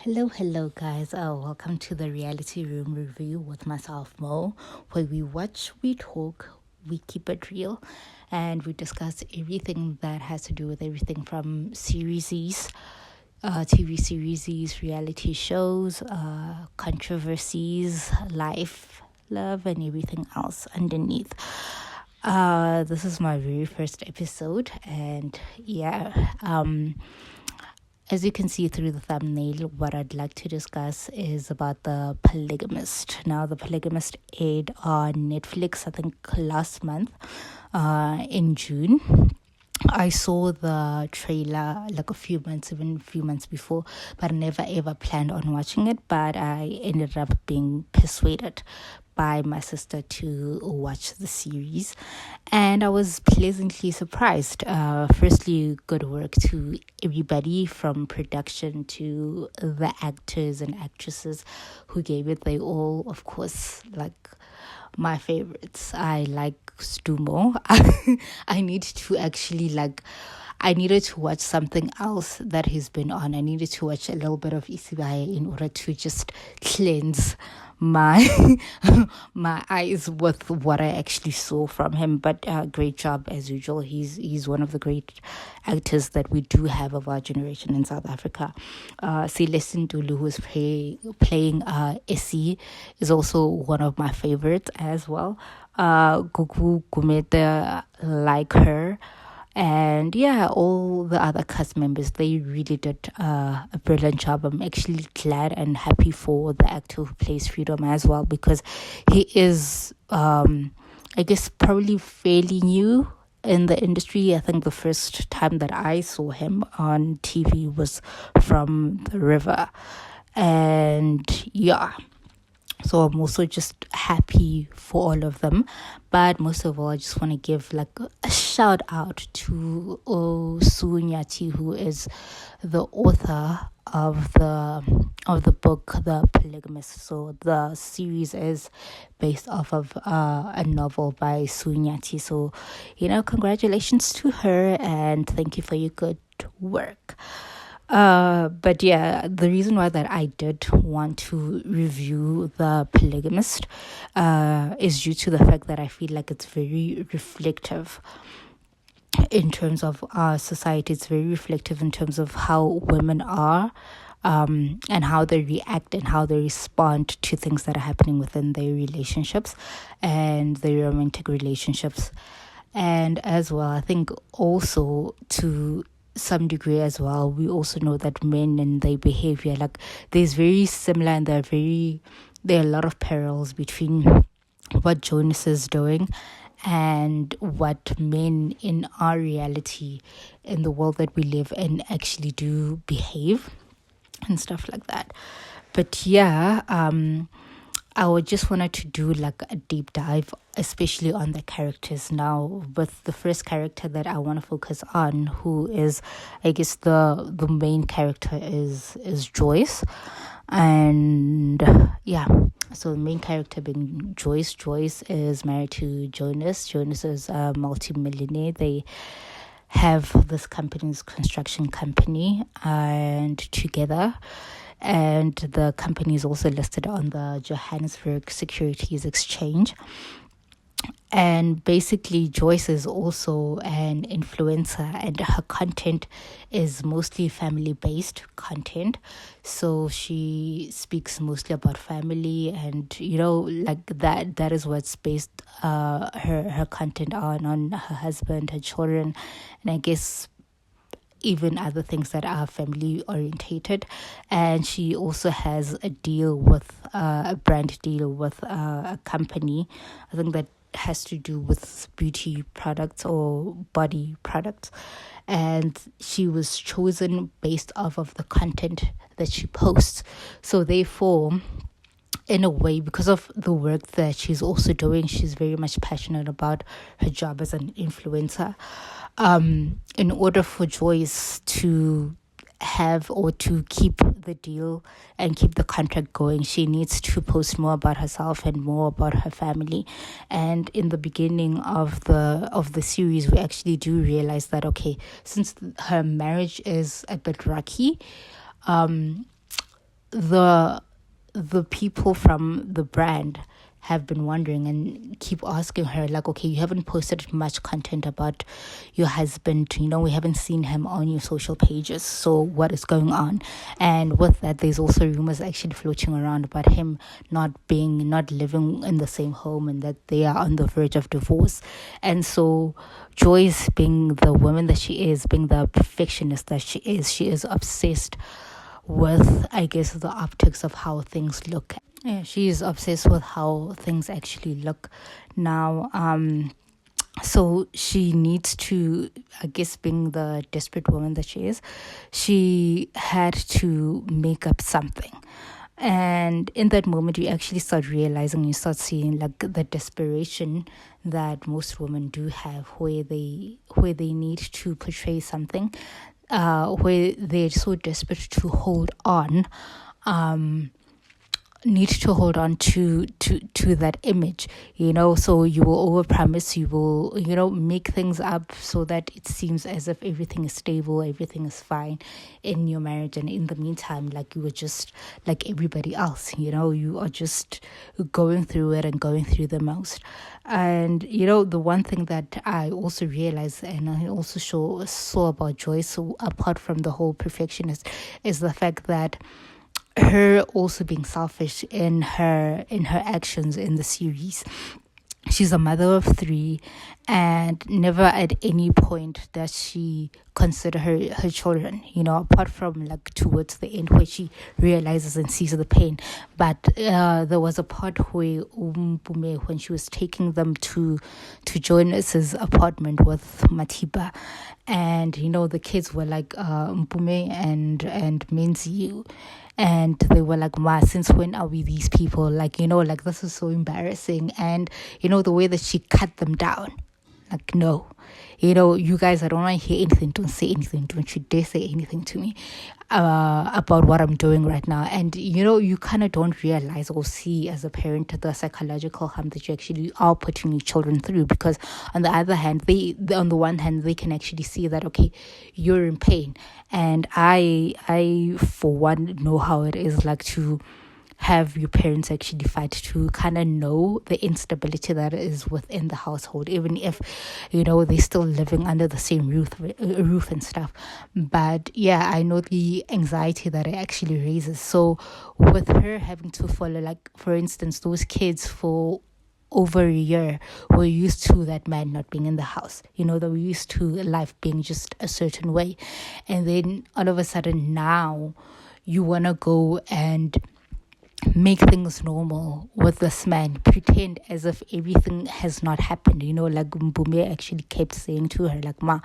Hello, guys. Welcome to the Reality Room Review with myself, Mo, where we watch, we talk, we keep it real, and we discuss everything that has to do with everything from series, TV series, reality shows, controversies, life, love, and everything else underneath. This is my very first episode, and as you can see through the thumbnail, what I'd like to discuss is about The Polygamist. Now, The Polygamist aired on Netflix, I think, last month in June. I saw the trailer like a few months before, but I never ever planned on watching it. But I ended up being persuaded by my sister to watch the series, and I was pleasantly surprised. Firstly, good work to everybody from production to the actors and actresses who gave it their all. Of course, like my favorites, I like Stumo. I need to actually I needed to watch something else that he's been on. I needed to watch a little bit of Isibai in order to just cleanse my my eyes with what I actually saw from him. But great job as usual. He's one of the great actors that we do have of our generation in South Africa. Celestine Dulu, who is playing Essie, is also one of my favorites as well. Gugu Gumete, like her. And yeah, all the other cast members, they really did a brilliant job. I'm actually glad and happy for the actor who plays Freedom as well, because he is, I guess, probably fairly new in the industry. I think the first time that I saw him on TV was from The River. And yeah. So I'm also just happy for all of them. But most of all, I just want to give like a shout out to Sunyati, who is the author of the book The Polygamist. So the series is based off of a novel by Sunyati. So, congratulations to her and thank you for your good work. But yeah, the reason why that I did want to review The Polygamist is due to the fact that I feel like it's very reflective in terms of our society. It's very reflective in terms of how women are, and how they react and how they respond to things that are happening within their relationships and their romantic relationships. And as well, I think also to some degree as well, we also know that men and their behavior, like there's very similar, and there are a lot of parallels between what Jonas is doing and what men in our reality, in the world that we live in, actually do behave and stuff like that. But yeah, I would just wanted to do like a deep dive, especially on the characters now, with the first character that I want to focus on, who is, I guess, the main character is Joyce. And yeah, so the main character being Joyce. Joyce is married to Jonas. Jonas is a multi-millionaire. They have this construction company, and together, and the company is also listed on the Johannesburg Securities Exchange. And basically, Joyce is also an influencer, and her content is mostly family-based content. So she speaks mostly about family, and like that is what's based her content on her husband, her children, and I guess even other things that are family orientated. And she also has a deal with a brand deal with a company, I think, that has to do with beauty products or body products. And she was chosen based off of the content that she posts. So therefore, in a way, because of the work that she's also doing, she's very much passionate about her job as an influencer. In order for Joyce to have or to keep the deal and keep the contract going, she needs to post more about herself and more about her family. And in the beginning of the series, we actually do realize that, okay, since her marriage is a bit rocky, the people from the brand have been wondering and keep asking her, like, okay, you haven't posted much content about your husband, we haven't seen him on your social pages, so what is going on? And with that, there's also rumors actually floating around about him not living in the same home, and that they are on the verge of divorce. And so Joyce, being the woman that she is, being the perfectionist that she is obsessed with, I guess, the optics of how things look. Yeah, she is obsessed with how things actually look now. So she needs to, I guess, being the desperate woman that she is, she had to make up something. And in that moment, you actually start realizing, you start seeing like the desperation that most women do have, where they need to portray something, where they're so desperate to hold on, need to hold on to that image, so you will overpromise, you will make things up so that it seems as if everything is stable, everything is fine in your marriage, and in the meantime, like, you are just like everybody else, you are just going through it and going through the most. And the one thing that I also realized, and I also saw about Joyce, so apart from the whole perfectionist, is the fact that her also being selfish in her actions in the series. She's a mother of 3, and never at any point does she consider her children, apart from like towards the end where she realizes and sees the pain. But there was a part where when she was taking them to Jonas's apartment with Matiba, and the kids were like Mpume and Menzi, and they were like, Ma, since when are we these people? Like, like, this is so embarrassing. And, the way that she cut them down. Like, no. You guys, I don't want to hear anything. Don't say anything. Don't you dare say anything to me about what I'm doing right now. And, you kind of don't realize or see as a parent the psychological harm that you actually are putting your children through. Because on the other hand, they on the one hand, they can actually see that, okay, you're in pain. And I for one, know how it is like to have your parents actually fight, to kind of know the instability that is within the household, even if they're still living under the same roof and stuff. But yeah, I know the anxiety that it actually raises. So with her having to follow, like, for instance, those kids for over a year were used to that man not being in the house, they were used to life being just a certain way, and then all of a sudden now you want to go and make things normal with this man, pretend as if everything has not happened. Like Mbume actually kept saying to her, like, Ma,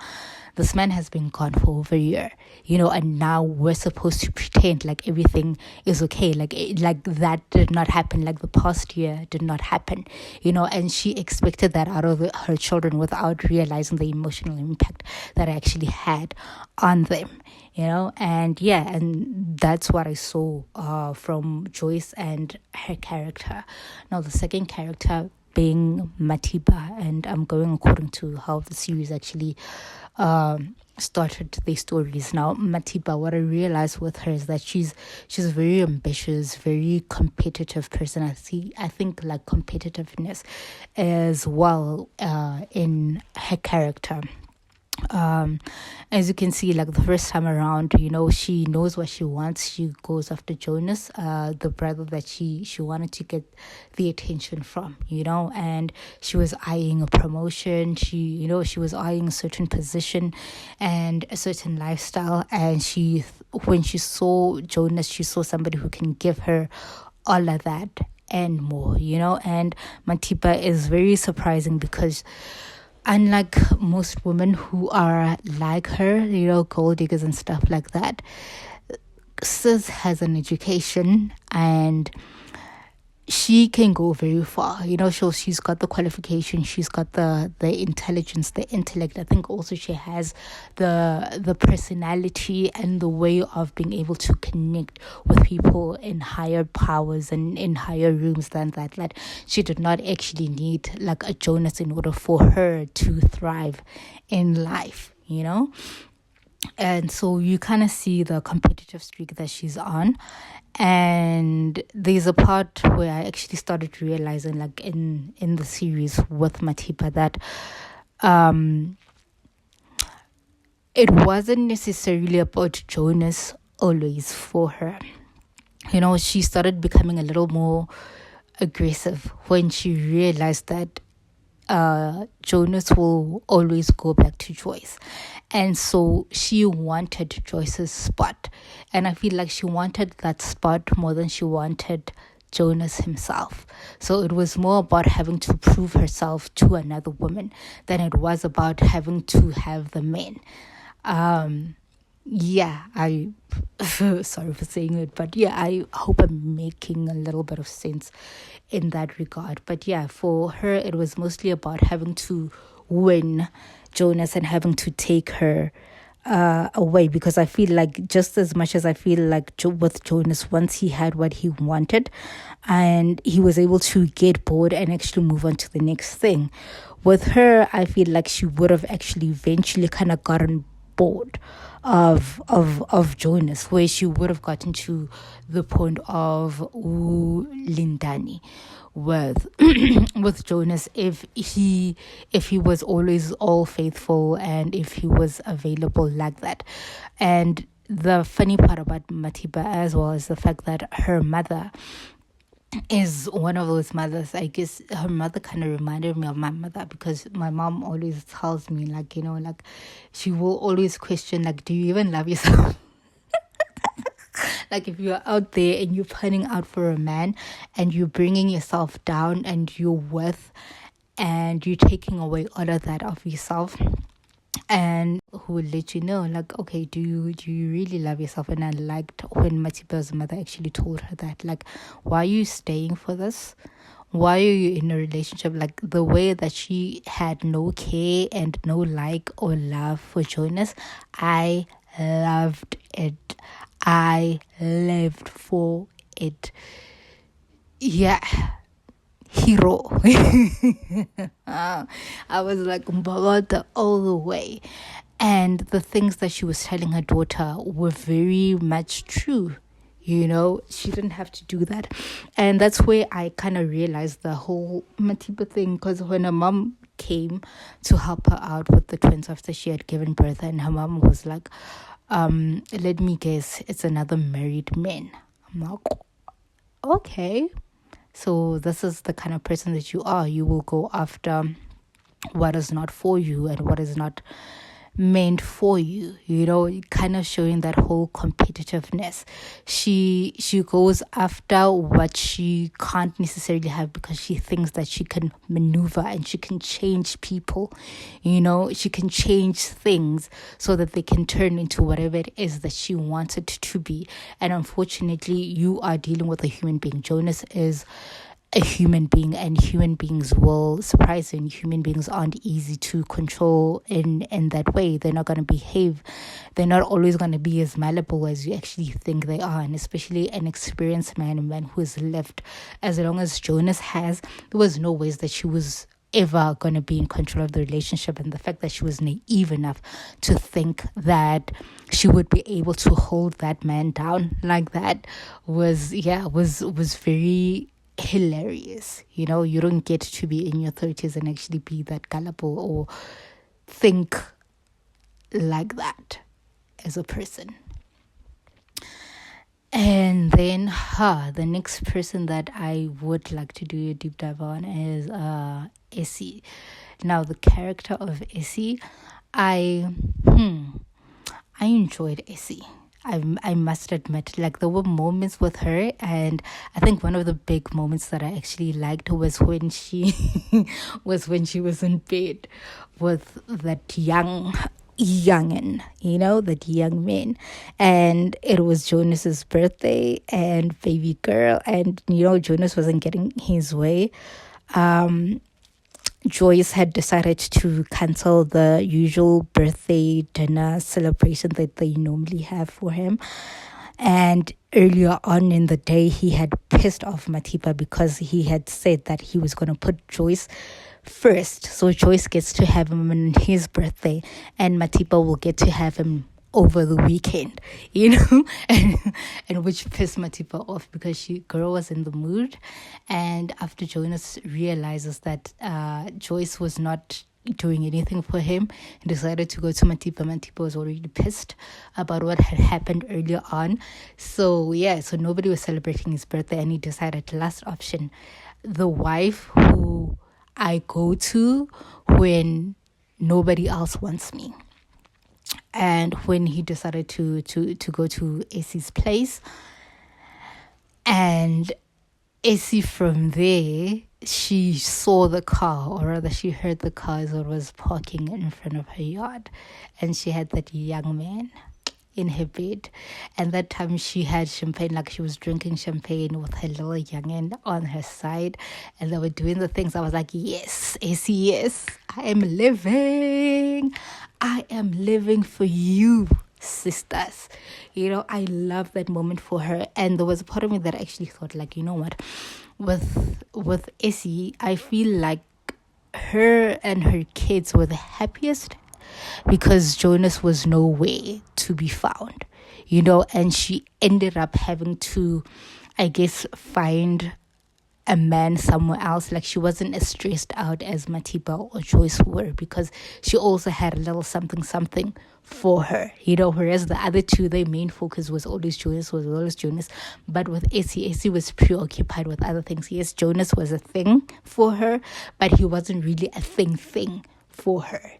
this man has been gone for over a year, and now we're supposed to pretend like everything is okay, like that did not happen, like the past year did not happen, and she expected that out of her children without realizing the emotional impact that it actually had on them. And yeah, and that's what I saw from Joyce and her character. Now, the second character being Matiba, and I'm going according to how the series actually started their stories. Now, Matiba, what I realized with her is that she's a very ambitious, very competitive person. I think like competitiveness as well in her character. As you can see, like the first time around, she knows what she wants. She goes after Jonas, the brother that she wanted to get the attention from, and she was eyeing a promotion. She was eyeing a certain position and a certain lifestyle. And when she saw Jonas, she saw somebody who can give her all of that and more, and Matiba is very surprising because unlike most women who are like her, gold diggers and stuff like that, Sis has an education and she can go very far. She's got the qualification, she's got the intelligence, the intellect. I think also she has the personality and the way of being able to connect with people in higher powers and in higher rooms than that. Like, she did not actually need like a Jonas in order for her to thrive in life, And so you kind of see the competitive streak that she's on. And there's a part where I actually started realizing, like in the series with Matipa, that it wasn't necessarily about Jonas always for her. You know, she started becoming a little more aggressive when she realized that Jonas will always go back to Joyce. And so she wanted Joyce's spot. And I feel like she wanted that spot more than she wanted Jonas himself. So it was more about having to prove herself to another woman than it was about having to have the men. Yeah, I sorry for saying it, but yeah, I hope I'm making a little bit of sense in that regard. But yeah, for her, it was mostly about having to win Jonas and having to take her away, because I feel like, just as much as I feel like with Jonas, once he had what he wanted and he was able to get bored and actually move on to the next thing, with her, I feel like she would have actually eventually kind of gotten bored of Jonas, where she would have gotten to the point of Lindani with with Jonas, if he was always all faithful and if he was available like that. And the funny part about Matiba as well is the fact that her mother is one of those mothers. I guess her mother kind of reminded me of my mother, because my mom always tells me, like, you know, like, she will always question, like, do you even love yourself? Like, if you're out there and you're planning out for a man and you're bringing yourself down and you're worth, and you're taking away all of that of yourself, and who will let you know, like, okay, do you really love yourself? And I liked when Matiba's mother actually told her that, like, why are you staying for this? Why are you in a relationship? Like, the way that she had no care and no like or love for Jonas, I loved it. I lived for it. Yeah, hero. I was like Mbagata all the way. And the things that she was telling her daughter were very much true. You know, she didn't have to do that. And that's where I kind of realized the whole Matiba thing, because when her mom came to help her out with the twins after she had given birth, and her mom was like, let me guess, it's another married man. I'm like, okay. So this is the kind of person that you are. You will go after what is not for you and what is not meant for you, you know, kind of showing that whole competitiveness. She goes after what she can't necessarily have, because she thinks that she can maneuver and she can change people, you know, she can change things so that they can turn into whatever it is that she wants it to be. And unfortunately, you are dealing with a human being. Jonas is a human being, and human beings will surprise you, and human beings aren't easy to control in that way. They're not going to behave, they're not always going to be as malleable as you actually think they are. And especially an experienced man, a man who has lived as long as Jonas has, there was no ways that she was ever going to be in control of the relationship. And the fact that she was naive enough to think that she would be able to hold that man down like that was very hilarious. You know, you don't get to be in your 30s and actually be that gullible or think like that as a person. And then the next person that I would like to do a deep dive on is Essie. Now, the character of Essie, I enjoyed Essie. I must admit, like, there were moments with her, and I think one of the big moments that I actually liked was when she was in bed with that youngin, you know, that young man, and it was Jonas's birthday and baby girl, and you know, Jonas wasn't getting his way. Joyce had decided to cancel the usual birthday dinner celebration that they normally have for him. And earlier on in the day, he had pissed off Matipa because he had said that he was going to put Joyce first. So Joyce gets to have him on his birthday, and Matipa will get to have him over the weekend, and which pissed Matipa off because girl was in the mood. And after Jonas realizes that Joyce was not doing anything for him and decided to go to Matipa. Matipa was already pissed about what had happened earlier on. So nobody was celebrating his birthday, and he decided, last option, the wife who I go to when nobody else wants me. And when he decided to go to Essie's place, and Essie from there, she saw the car, or rather she heard the car as it was parking in front of her yard, and she had that young man in her bed. And that time she had champagne, like she was drinking champagne with her little youngin on her side, and they were doing the things. I was like, yes, Essie, yes, I am living for you, sisters. I love that moment for her. And there was a part of me that actually thought, like, you know what, with Essie, I feel like her and her kids were the happiest because Jonas was nowhere to be found, and she ended up having to, I guess, find a man somewhere else. Like, she wasn't as stressed out as Matipa or Joyce were, because she also had a little something for her, whereas the other two, their main focus was always Jonas. But with Essie was preoccupied with other things. Yes, Jonas was a thing for her, but he wasn't really a thing for her,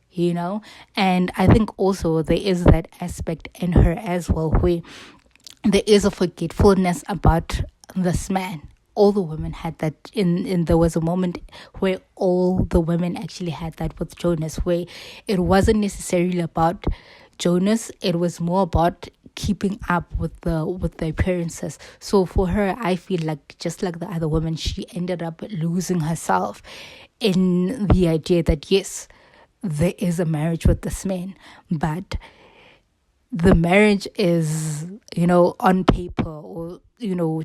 and I think also there is that aspect in her as well, where there is a forgetfulness about this man. All the women had that there was a moment where all the women actually had that with Jonas, where it wasn't necessarily about Jonas, it was more about keeping up with the appearances. So for her, I feel like, just like the other women, she ended up losing herself in the idea that, yes, there is a marriage with this man, but the marriage is, on paper, or,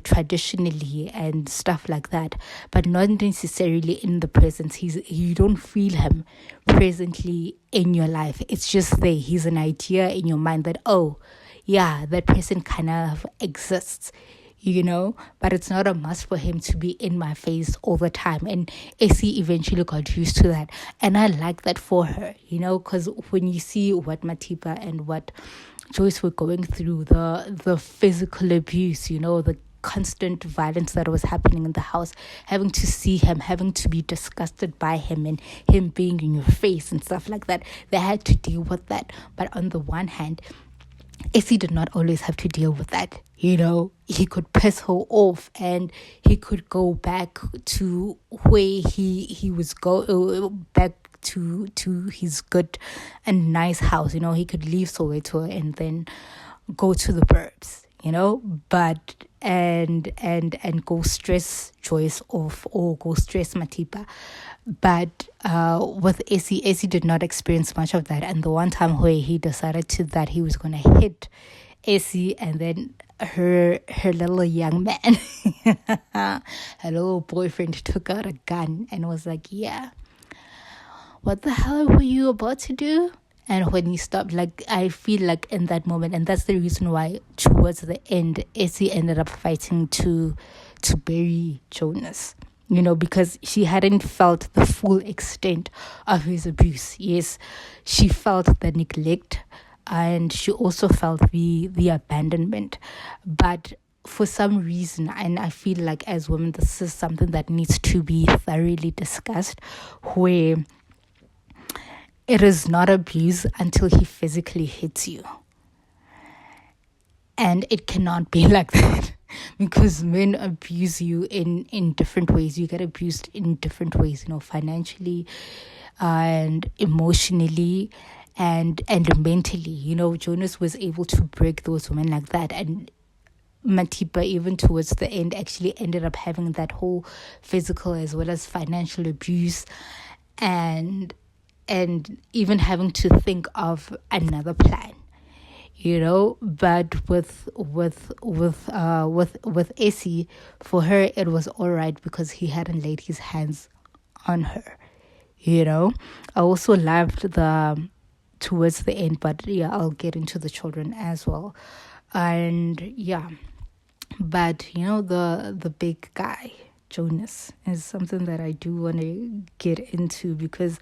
traditionally and stuff like that, but not necessarily in the presence. You don't feel him presently in your life. It's just there. He's an idea in your mind that, oh, yeah, that person kind of exists, but it's not a must for him to be in my face all the time. And Essie eventually got used to that. And I like that for her, because when you see what Matipa and what Joyce were going through, the physical abuse, the constant violence that was happening in the house, having to see him, having to be disgusted by him, and him being in your face and stuff like that, they had to deal with that. But on the one hand, Essie did not always have to deal with that. He could piss her off, and he could go back to where he was back to his good and nice house. He could leave Soweto and then go to the burbs, but and go stress Joyce off, or go stress Matipa. But with Essie did not experience much of that. And the one time where he decided that he was going to hit Essie, and then her little young man, her little boyfriend, took out a gun and was like, yeah, what the hell were you about to do? And when he stopped, like, I feel like in that moment, and that's the reason why towards the end, Essie ended up fighting to bury Jonas, because she hadn't felt the full extent of his abuse. Yes, she felt the neglect, and she also felt the abandonment. But for some reason, and I feel like as women, this is something that needs to be thoroughly discussed, where it is not abuse until he physically hits you. And it cannot be like that, because men abuse you in different ways. You get abused in different ways, financially and emotionally and mentally. Jonas was able to break those women like that. And Matipa, even towards the end, actually ended up having that whole physical as well as financial abuse, and even having to think of another plan, but with Essie, for her it was all right because he hadn't laid his hands on her. I also loved towards the end, but yeah, I'll get into the children as well. And yeah, but the big guy, Jonas, is something that I do want to get into, because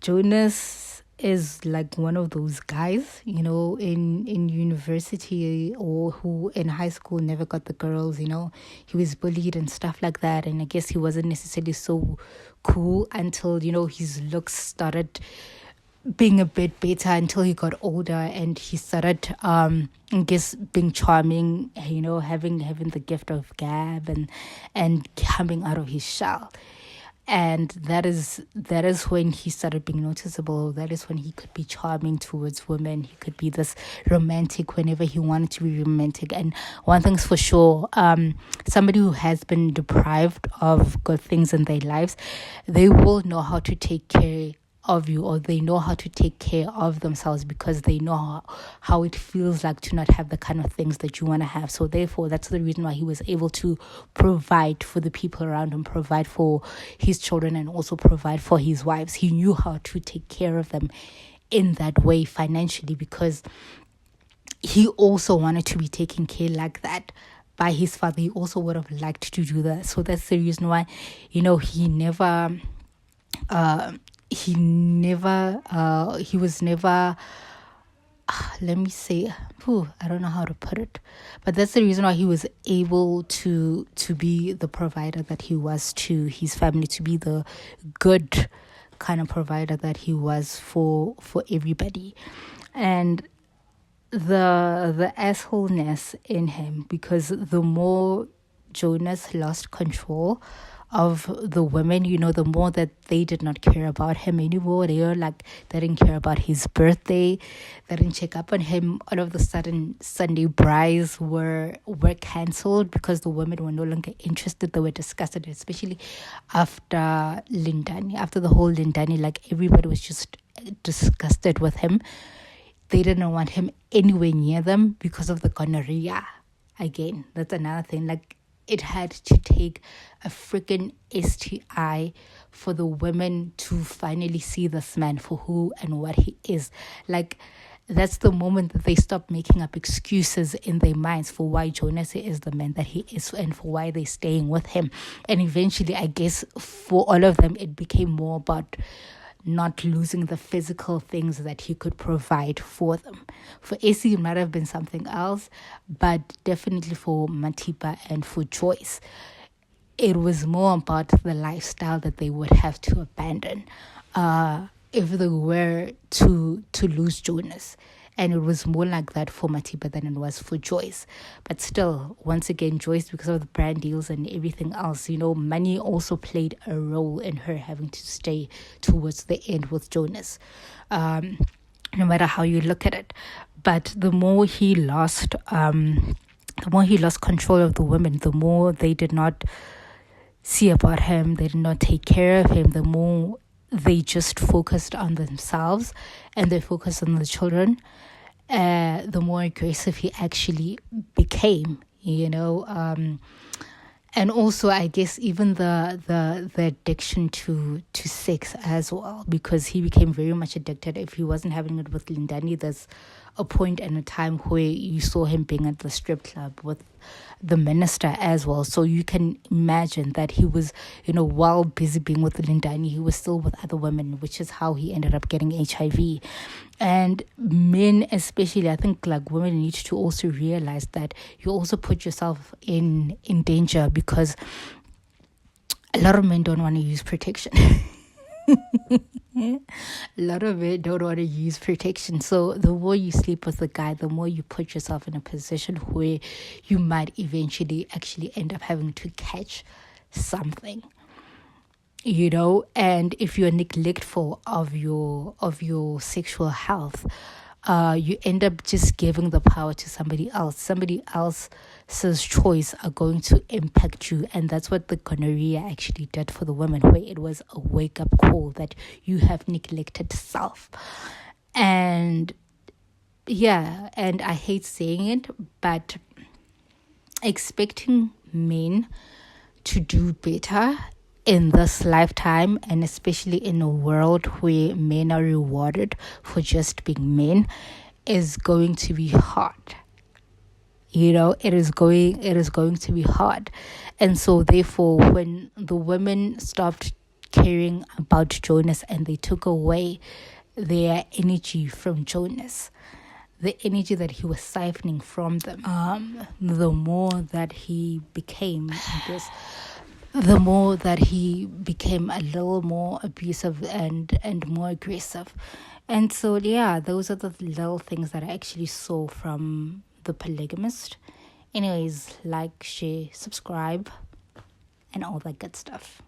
Jonas is like one of those guys, in university, or who in high school never got the girls. He was bullied and stuff like that, and I guess he wasn't necessarily so cool until his looks started being a bit better, until he got older and he started I guess being charming, having the gift of gab, and coming out of his shell. And that is when he started being noticeable. That is when he could be charming towards women. He could be this romantic whenever he wanted to be romantic. And one thing's for sure, somebody who has been deprived of good things in their lives, they will know how to take care of you, or they know how to take care of themselves, because they know how it feels like to not have the kind of things that you want to have. So therefore, that's the reason why he was able to provide for the people around him, provide for his children, and also provide for his wives. He knew how to take care of them in that way financially, because he also wanted to be taken care like that by his father. He also would have liked to do that. So that's the reason why he was never let me say, I don't know how to put it, but that's the reason why he was able to be the provider that he was to his family, to be the good kind of provider that he was for everybody. And the assholeness in him, because the more Jonas lost control of the women, the more that they did not care about him anymore. They didn't care about his birthday. They didn't check up on him. All of a sudden, Sunday brides were cancelled because the women were no longer interested. They were disgusted, especially after Lindani. After the whole Lindani, everybody was just disgusted with him. They didn't want him anywhere near them because of the gonorrhea. Again, that's another thing. It had to take a freaking STI for the women to finally see this man for who and what he is. That's the moment that they stop making up excuses in their minds for why Jonas is the man that he is, and for why they're staying with him. And eventually, I guess, for all of them, it became more about not losing the physical things that he could provide for them. For AC, it might have been something else, but definitely for Matipa and for Joyce, it was more about the lifestyle that they would have to abandon if they were to lose Jonas. And it was more like that for Matiba than it was for Joyce. But still, once again, Joyce, because of the brand deals and everything else, money also played a role in her having to stay towards the end with Jonas, no matter how you look at it. But the more he lost control of the women, the more they did not see about him, they did not take care of him, the more they just focused on themselves and they focused on the children, the more aggressive he actually became, and also I guess even the addiction to sex as well, because he became very much addicted. If he wasn't having it with Lindani, there's a point and a time where you saw him being at the strip club with the minister as well. So you can imagine that he was, while busy being with Lindani, he was still with other women, which is how he ended up getting HIV. And men especially, I think women need to also realize that you also put yourself in danger, because a lot of men don't want to use protection. A lot of men don't want to use protection. So the more you sleep with the guy, the more you put yourself in a position where you might eventually actually end up having to catch something. And if you're neglectful of your sexual health, you end up just giving the power to somebody else. Somebody else's choice are going to impact you. And that's what the gonorrhea actually did for the women, where it was a wake-up call that you have neglected self. And yeah, and I hate saying it, but expecting men to do better in this lifetime, and especially in a world where men are rewarded for just being men, is going to be hard. It is going to be hard. And so therefore, when the women stopped caring about Jonas and they took away their energy from Jonas, the energy that he was siphoning from them, the more that he became, I guess, the more that he became a little more abusive and more aggressive. And so, yeah, those are the little things that I actually saw from The Polygamist. Anyways, like, share, subscribe, and all that good stuff.